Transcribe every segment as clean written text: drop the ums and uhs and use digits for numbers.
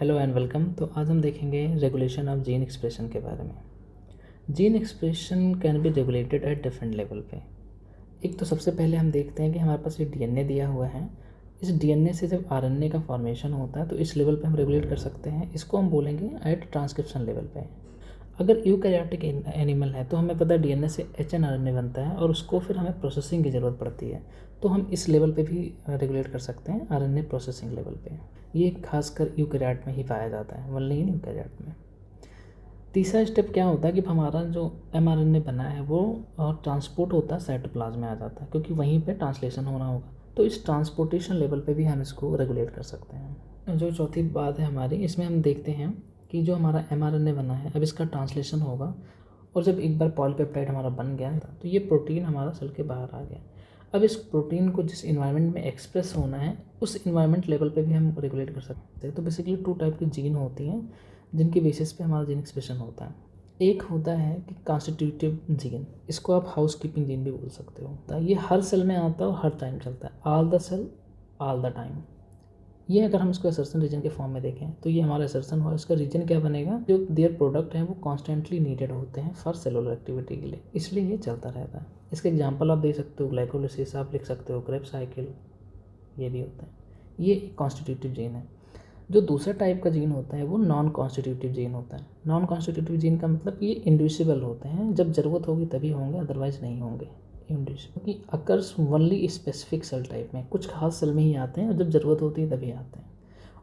Hello and welcome. तो आज हम देखेंगे रेगुलेशन ऑफ जीन एक्सप्रेशन के बारे में। Gene expression can be regulated at different level पे। एक तो सबसे पहले हम देखते हैं कि हमारे पास ये डीएनए दिया हुआ है। इस डीएनए से जब आरएनए का फॉर्मेशन होता है तो इस लेवल पे हम रेगुलेट कर सकते हैं। इसको हम बोलेंगे एट ट्रांसक्रिप्शन लेवल पे। अगर यूकैरियोटिक एनिमल है तो हमें पता है डीएनए से एचएनआरएनए बनता है और उसको फिर हमें प्रोसेसिंग की ज़रूरत पड़ती है, तो हम इस लेवल पे भी रेगुलेट कर सकते हैं, आरएनए प्रोसेसिंग लेवल पे। ये खासकर यूकैरियोट में ही पाया जाता है, ओनली इन यूकैरियोट में। तीसरा स्टेप क्या होता है कि हमारा जो एमआरएनए बना है वो ट्रांसपोर्ट होता है, साइटोप्लाज्म में आ जाता है, क्योंकि वहीं पे ट्रांसलेशन होना होगा। तो इस ट्रांसपोर्टेशन लेवल पे भी हम इसको रेगुलेट कर सकते हैं। जो चौथी बात है हमारी, इसमें हम देखते हैं कि जो हमारा एमआरएनए बना है अब इसका ट्रांसलेशन होगा, और जब एक बार पॉलीपेप्टाइड हमारा बन गया तो ये प्रोटीन हमारा सेल के बाहर आ गया। अब इस प्रोटीन को जिस इन्वायरमेंट में एक्सप्रेस होना है उस इन्वायरमेंट लेवल पे भी हम रेगुलेट कर सकते हैं। तो बेसिकली 2 टाइप की जीन होती हैं जिनके बेसिस पे हमारा जीन एक्सप्रेशन होता है। एक होता है कि कॉन्स्टिट्यूटिव जीन, इसको आप हाउस कीपिंग जीन भी बोल सकते हो। ये हर सेल में आता है और हर टाइम चलता है, all the cell all the time. ये अगर हम इसको असर्सन रीजन के फॉर्म में देखें तो ये हमारा असर्सन हुआ। इसका रीजन क्या बनेगा, जो देयर प्रोडक्ट हैं वो कॉन्स्टेंटली नीडेड होते हैं फॉर सेलुलर एक्टिविटी के लिए, इसलिए ये चलता रहता है। इसके एग्जांपल आप दे सकते हो, ग्लाइकोलिसिस आप लिख सकते हो, क्रेब्स साइकिल, ये भी होते हैं। ये कॉन्स्टिट्यूटिव जीन है। जो दूसरा टाइप का जीन होता है वो नॉन कॉन्स्टिट्यूटिव जीन होता है। नॉन कॉन्स्टिट्यूटिव जीन का मतलब ये इंडिविजुअल होते हैं, जब ज़रूरत होगी तभी होंगे, अदरवाइज नहीं होंगे। क्योंकि occurs only specific cell type में, कुछ खास सेल में ही आते हैं और जब ज़रूरत होती है तभी आते हैं,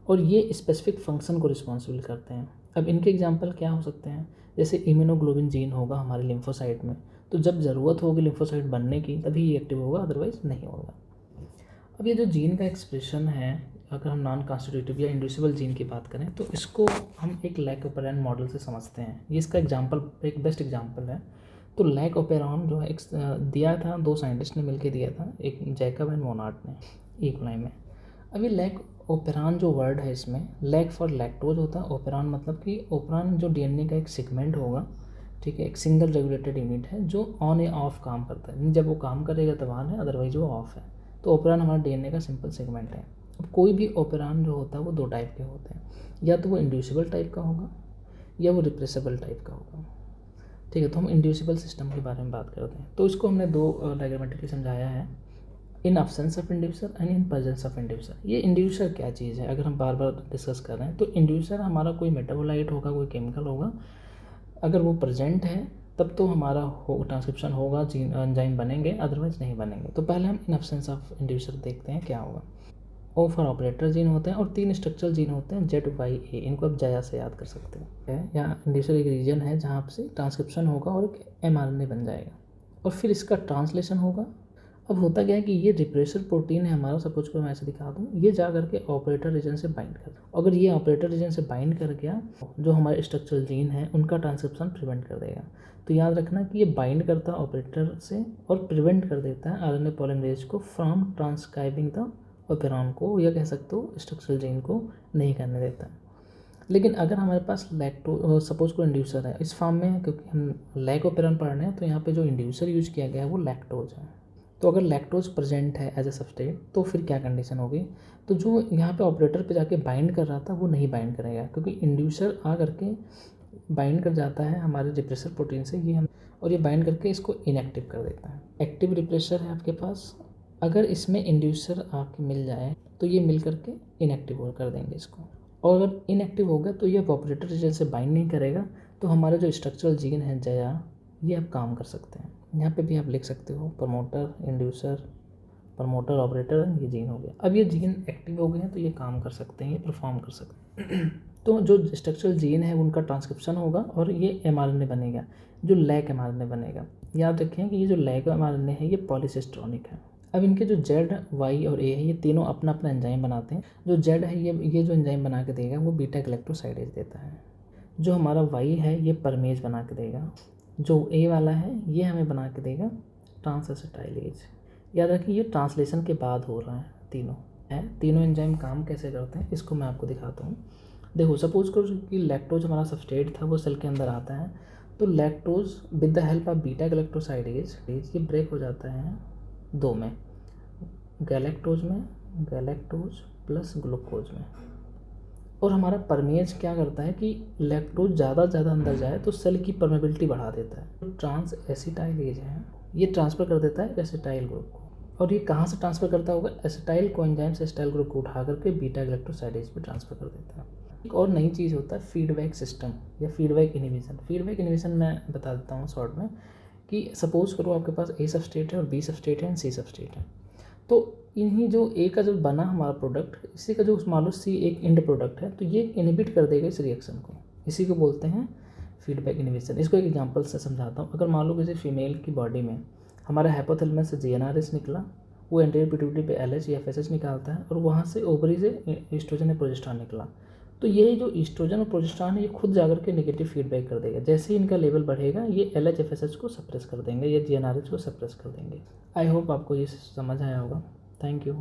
और ये स्पेसिफिक फंक्शन को रिस्पॉन्सिबल करते हैं। अब इनके एग्जांपल क्या हो सकते हैं, जैसे इम्यूनोग्लोबिन जीन होगा हमारे लिम्फोसाइट में, तो जब ज़रूरत होगी लिम्फोसाइट बनने की तभी ये एक्टिव होगा, अदरवाइज नहीं होगा। अब ये जो जीन का एक्सप्रेशन है, अगर हम नॉन कॉन्स्टिट्यूटिव या इंड्यूसिबल जीन की बात करें तो इसको हम एक लैक-ओपेरॉन मॉडल से समझते हैं। ये इसका एग्जांपल, एक बेस्ट एग्जांपल है। तो लैक-ओपेरॉन जो है दिया था, 2 साइंटिस्ट ने मिलकर दिया था, एक जैकब एंड मोनार्ड ने, ई कोलाई में। अब ये लैक-ओपेरॉन जो वर्ड है, इसमें लैक फॉर लैक्टोज होता है, ओपेरॉन मतलब कि ओपेरॉन जो डीएनए का एक सेगमेंट होगा, ठीक है, एक सिंगल रेगुलेटेड यूनिट है जो ऑन या ऑफ काम करता है। जब वो काम करेगा तब ऑन है, अदरवाइज वो ऑफ है। तो ओपेरॉन हमारा डीएनए का सिंपल सेगमेंट है। अब कोई भी ओपेरॉन जो होता है वो 2 टाइप के होते हैं, या तो वो इंड्यूसिबल टाइप का होगा या वो रिप्रेसिबल टाइप का होगा, ठीक है। तो हम इंड्यूसिबल सिस्टम के बारे में बात करते हैं। तो इसको हमने 2 डायग्रामेटिकली समझाया है, इन absence of inducer and in presence of inducer. ये इंड्यूसर क्या चीज़ है, अगर हम बार बार डिस्कस कर रहे हैं तो इंड्यूसर हमारा कोई मेटाबोलाइट होगा, कोई केमिकल होगा। अगर वो प्रेजेंट है तब तो हमारा ट्रांसक्रिप्शन होगा, जीन एंजाइम बनेंगे, अदरवाइज नहीं बनेंगे। तो पहले हम इन अब्सेंस ऑफ इंड्यूसर देखते हैं क्या होगा। ओ फॉर ऑपरेटर जीन होते हैं और 3 स्ट्रक्चरल जीन होते हैं, ZYA, इनको आप जया से याद कर सकते हैं। यहाँ इंड्यूसर एक रीजन है जहाँ से ट्रांसक्रिप्शन होगा और एक एमआरएनए बन जाएगा, और फिर इसका ट्रांसलेशन होगा। अब होता क्या है कि ये रिप्रेसर प्रोटीन है हमारा, सपोज को मैं ऐसे दिखा दूँ, ये जा करके ऑपरेटर रीजन से बाइंड कर, अगर ये ऑपरेटर रीजन से बाइंड कर गया, जो हमारे स्ट्रक्चरल जीन है उनका ट्रांसक्रिप्शन प्रिवेंट कर देगा। तो याद रखना कि ये बाइंड करता है ऑपरेटर से और प्रिवेंट कर देता है आरएनए पॉलीमरेज को फ्रॉम ट्रांसक्राइबिंग द ओपेरॉन को, या कह सकते हो स्ट्रक्चरल जीन को नहीं करने देता है। लेकिन अगर हमारे पास सपोज को इंड्यूसर है इस फॉर्म में, क्योंकि हम लैक ओपेरॉन पढ़ रहे हैं, तो यहाँ पे जो इंड्यूसर यूज किया गया है वो लैक्टोज है। तो अगर लैक्टोज प्रेजेंट है एज ए सबस्ट्रेट तो फिर क्या कंडीशन होगी, तो जो यहाँ पे ऑपरेटर पे जाके बाइंड कर रहा था वो नहीं बाइंड करेगा, क्योंकि इंड्यूसर आ करके बाइंड कर जाता है हमारे रिप्रेसर प्रोटीन से, ये हम, और ये बाइंड करके इसको इनएक्टिव कर देता है। एक्टिव रिप्रेसर है आपके पास, अगर इसमें इंड्यूसर आके मिल जाए तो ये मिल करके इनएक्टिव कर देंगे इसको, और अगर इनएक्टिव होगा तो ये ऑपरेटर रीजन से बाइंड नहीं करेगा, तो हमारे जो स्ट्रक्चरल जीन है जया, ये आप काम कर सकते हैं। यहाँ पे भी आप लिख सकते हो प्रमोटर, इंड्यूसर, प्रमोटर, ऑपरेटर, ये जीन हो गया। अब ये जीन एक्टिव हो गए हैं तो ये काम कर सकते हैं, ये परफॉर्म कर सकते हैं। तो जो स्ट्रक्चरल जीन है उनका ट्रांसक्रिप्शन होगा और ये एमआरएनए बनेगा, जो लैक एमआरएनए बनेगा। याद रखें कि ये जो लैक एमआरएनए है ये पॉलीसिस्ट्रॉनिक है। अब इनके जो Z, Y और A है, ये तीनों अपना अपना एंजाइम बनाते हैं। जो Z है ये जो एंजाइम बना के देगा वो बीटा गैलेक्टोसाइडेज देता है। जो हमारा Y है ये परमेज बना के देगा। जो A वाला है ये हमें बना के देगा ट्रांसएसिटाइलेज। याद रखिए ये ट्रांसलेशन के बाद हो रहा है। तीनों एंजाइम काम कैसे करते हैं इसको मैं आपको दिखाता हूँ। देखो, सपोज करो कि लैक्टोज हमारा सबस्ट्रेट था, वो सेल के अंदर आता है, तो lactose with the help of beta galactosidase ये ब्रेक हो जाता है 2 में, गैलेक्टोज प्लस ग्लूकोज में। और हमारा परमेज क्या करता है कि लैक्टोज ज़्यादा अंदर जाए तो सेल की परमेबिलिटी बढ़ा देता है। ट्रांस एसिटाइलेज है, ये ट्रांसफ़र कर देता है एसिटाइल ग्रुप को। और ये कहाँ से ट्रांसफ़र करता होगा? एसिटाइल कोएंजाइम से एसिटाइल ग्रुप को उठा करके बीटा गैलेक्टोसाइडेज पे ट्रांसफ़र कर देता है। एक और नई चीज़ होता है फीडबैक सिस्टम या फीडबैक इनहिबिशन। फीडबैक इनहिबिशन मैं बता देता हूँ शॉर्ट में कि सपोज़ करो आपके पास ए सबस्ट्रेट है और बी सबस्ट्रेट है एंड सी सबस्ट्रेट है। तो इन्हीं जो ए का जो बना हमारा प्रोडक्ट, इसी का जो मान लो सी एक एंड प्रोडक्ट है, तो ये इनहिबिट कर देगा इस रिएक्शन को। इसी को बोलते हैं फीडबैक इनहिबिशन। इसको एक एग्जांपल से समझाता हूँ। अगर मान लो किसी फीमेल की बॉडी में हमारा हाइपोथैलेमस से जीएनआरएच निकला, वो एंटीरियर पिट्यूटरी पे एलएच या एफएसएच निकालता है, और वहाँ से ओवरी से ईस्ट्रोजन या प्रोजेस्टेरॉन निकला। तो ये जो ईस्ट्रोजन और प्रोजेस्टेरॉन है ये खुद जाकर के नेगेटिव फीडबैक कर देगा। जैसे ही इनका लेवल बढ़ेगा ये एलएच एफएसएच को सप्रेस कर देंगे या जीएनआरएच को सप्रेस कर देंगे। आई होप आपको ये समझ आया होगा। Thank you.